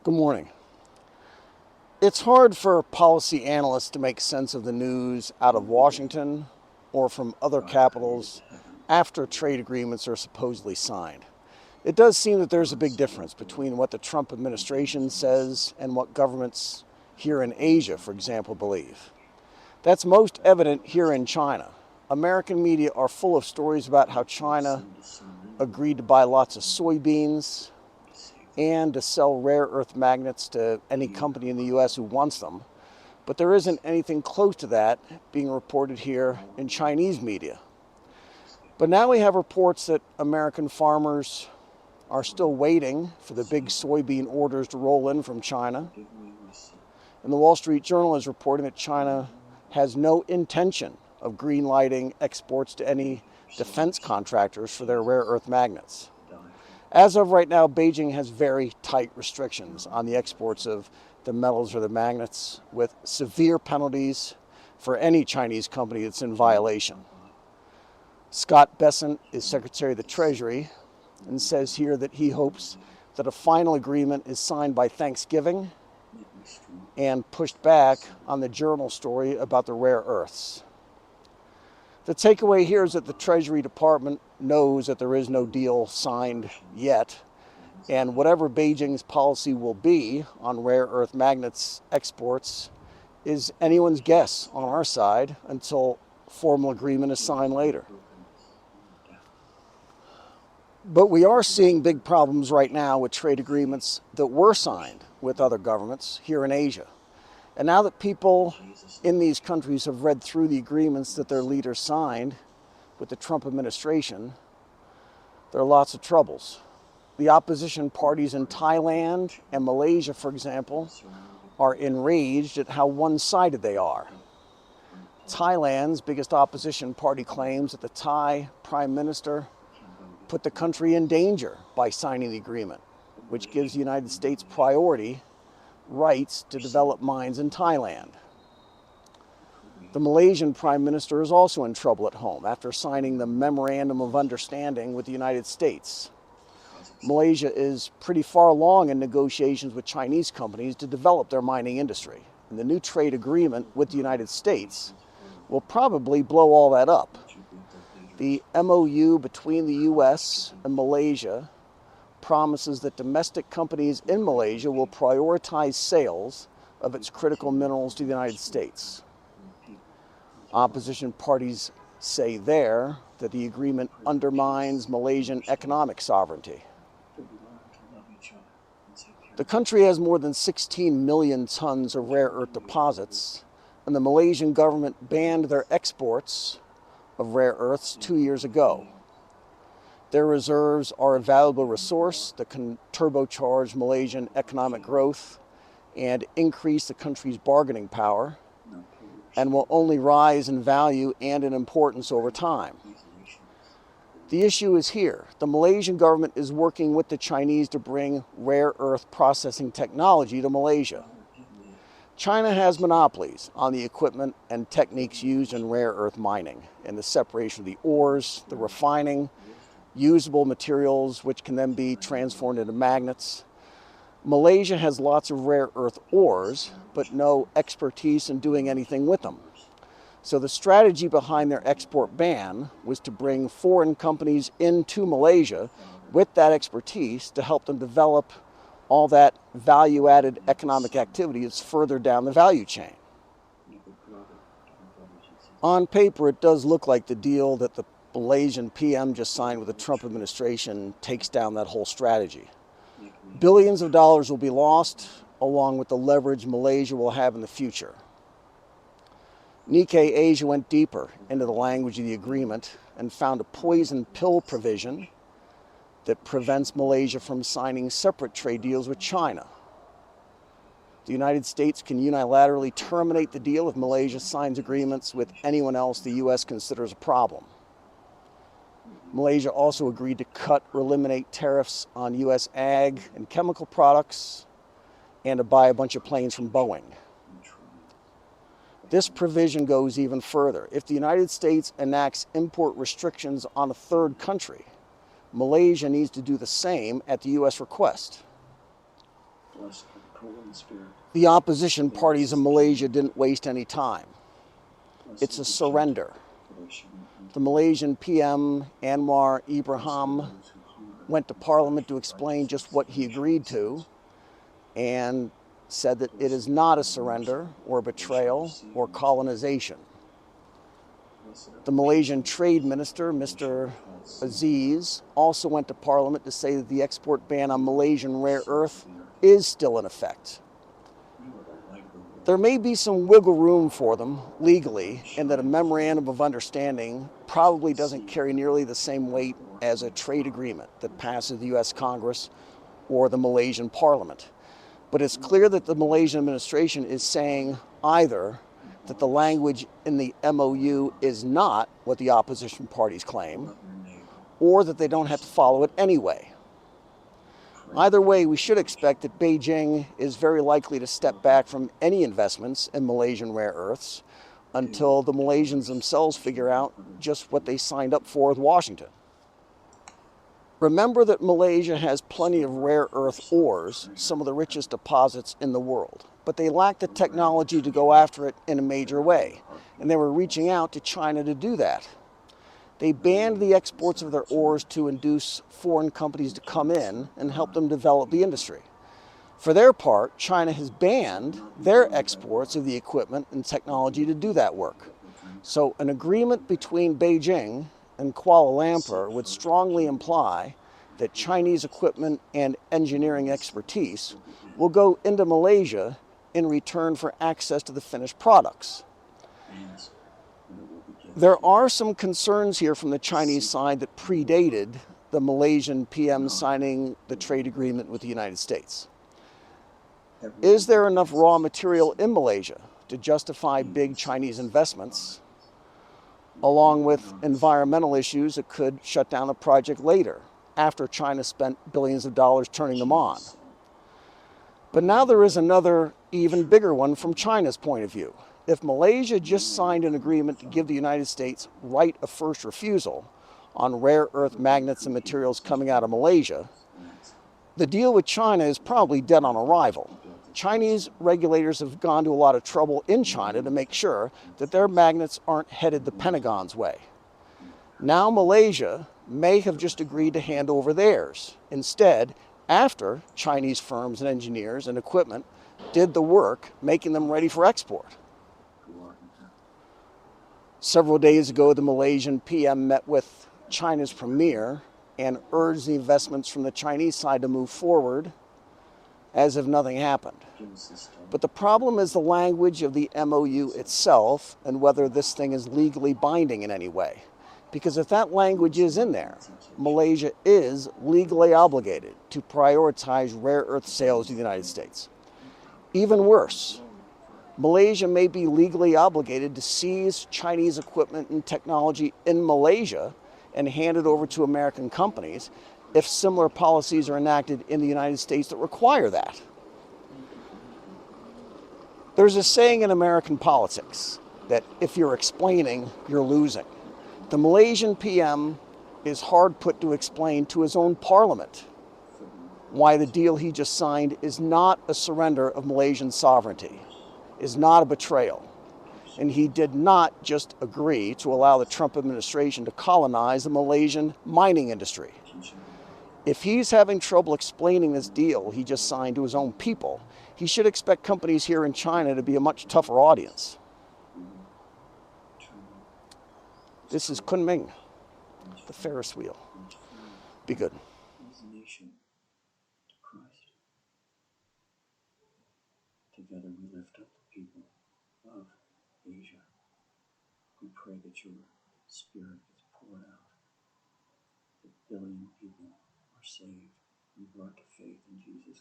Good morning. It's hard for policy analysts to make sense of the news out of Washington or from other capitals after trade agreements are supposedly signed. It does seem that there's a big difference between what the Trump administration says and what governments here in Asia, for example, believe. That's most evident here in China. American media are full of stories about how China agreed to buy lots of soybeans and to sell rare earth magnets to any company in the U.S. who wants them. But there isn't anything close to that being reported here in Chinese media. But now we have reports that American farmers are still waiting for the big soybean orders to roll in from China. And the Wall Street Journal is reporting that China has no intention of greenlighting exports to any defense contractors for their rare earth magnets. As of right now, Beijing has very tight restrictions on the exports of the metals or the magnets, with severe penalties for any Chinese company that's in violation. Scott Bessent is Secretary of the Treasury and says here that he hopes that a final agreement is signed by Thanksgiving and pushed back on the Journal story about the rare earths. The takeaway here is that the Treasury Department knows that there is no deal signed yet, and whatever Beijing's policy will be on rare earth magnets exports is anyone's guess on our side until formal agreement is signed later. But we are seeing big problems right now with trade agreements that were signed with other governments here in Asia. And now that people in these countries have read through the agreements that their leaders signed with the Trump administration, there are lots of troubles. The opposition parties in Thailand and Malaysia, for example, are enraged at how one-sided they are. Thailand's biggest opposition party claims that the Thai Prime Minister put the country in danger by signing the agreement, which gives the United States priority rights to develop mines in Thailand. The Malaysian Prime Minister is also in trouble at home after signing the Memorandum of Understanding with the United States. Malaysia is pretty far along in negotiations with Chinese companies to develop their mining industry, and the new trade agreement with the United States will probably blow all that up. The MOU between the U.S. and Malaysia promises that domestic companies in Malaysia will prioritize sales of its critical minerals to the United States. Opposition parties say there that the agreement undermines Malaysian economic sovereignty. The country has more than 16 million tons of rare earth deposits, and the Malaysian government banned their exports of rare earths 2 years ago. Their reserves are a valuable resource that can turbocharge Malaysian economic growth and increase the country's bargaining power, and will only rise in value and in importance over time. The issue is here. The Malaysian government is working with the Chinese to bring rare earth processing technology to Malaysia. China has monopolies on the equipment and techniques used in rare earth mining, and the separation of the ores, the refining, usable materials which can then be transformed into magnets. Malaysia has lots of rare earth ores, but no expertise in doing anything with them. So the strategy behind their export ban was to bring foreign companies into Malaysia with that expertise to help them develop all that value-added economic activity that's further down the value chain. On paper, it does look like the deal that the Malaysian PM just signed with the Trump administration takes down that whole strategy. Billions of dollars will be lost, along with the leverage Malaysia will have in the future. Nikkei Asia went deeper into the language of the agreement and found a poison pill provision that prevents Malaysia from signing separate trade deals with China. The United States can unilaterally terminate the deal if Malaysia signs agreements with anyone else the U.S. considers a problem. Malaysia also agreed to cut or eliminate tariffs on U.S. ag and chemical products and to buy a bunch of planes from Boeing. This provision goes even further. If the United States enacts import restrictions on a third country, Malaysia needs to do the same at the U.S. request. The opposition parties in Malaysia didn't waste any time. It's a surrender. The Malaysian PM, Anwar Ibrahim, went to Parliament to explain just what he agreed to and said that it is not a surrender or betrayal or colonization. The Malaysian Trade Minister, Mr. Aziz, also went to Parliament to say that the export ban on Malaysian rare earth is still in effect. There may be some wiggle room for them legally in that a memorandum of understanding probably doesn't carry nearly the same weight as a trade agreement that passes the U.S. Congress or the Malaysian Parliament. But it's clear that the Malaysian administration is saying either that the language in the MOU is not what the opposition parties claim, or that they don't have to follow it anyway. Either way, we should expect that Beijing is very likely to step back from any investments in Malaysian rare earths until the Malaysians themselves figure out just what they signed up for with Washington. Remember that Malaysia has plenty of rare earth ores, some of the richest deposits in the world, but they lack the technology to go after it in a major way, and they were reaching out to China to do that. They banned the exports of their ores to induce foreign companies to come in and help them develop the industry. For their part, China has banned their exports of the equipment and technology to do that work. So an agreement between Beijing and Kuala Lumpur would strongly imply that Chinese equipment and engineering expertise will go into Malaysia in return for access to the finished products. There are some concerns here from the Chinese side that predated the Malaysian PM signing the trade agreement with the United States. Is there enough raw material in Malaysia to justify big Chinese investments, along with environmental issues that could shut down the project later, after China spent billions of dollars turning them on? But now there is another, even bigger one from China's point of view. If Malaysia just signed an agreement to give the United States right of first refusal on rare earth magnets and materials coming out of Malaysia, the deal with China is probably dead on arrival. Chinese regulators have gone to a lot of trouble in China to make sure that their magnets aren't headed the Pentagon's way. Now Malaysia may have just agreed to hand over theirs. Instead, after Chinese firms and engineers and equipment did the work, making them ready for export. Several days ago, the Malaysian PM met with China's premier and urged the investments from the Chinese side to move forward as if nothing happened. But the problem is the language of the MOU itself and whether this thing is legally binding in any way. Because if that language is in there, Malaysia is legally obligated to prioritize rare earth sales to the United States. Even worse, Malaysia may be legally obligated to seize Chinese equipment and technology in Malaysia and hand it over to American companies if similar policies are enacted in the United States that require that. There's a saying in American politics that if you're explaining, you're losing. The Malaysian PM is hard put to explain to his own parliament why the deal he just signed is not a surrender of Malaysian sovereignty, is not a betrayal. And he did not just agree to allow the Trump administration to colonize the Malaysian mining industry. If he's having trouble explaining this deal he just signed to his own people, he should expect companies here in China to be a much tougher audience. This is Kunming, the Ferris wheel. Be good. Together we lift up the people of Asia. We pray that your spirit is poured out. That 1 billion people are saved and brought to faith in Jesus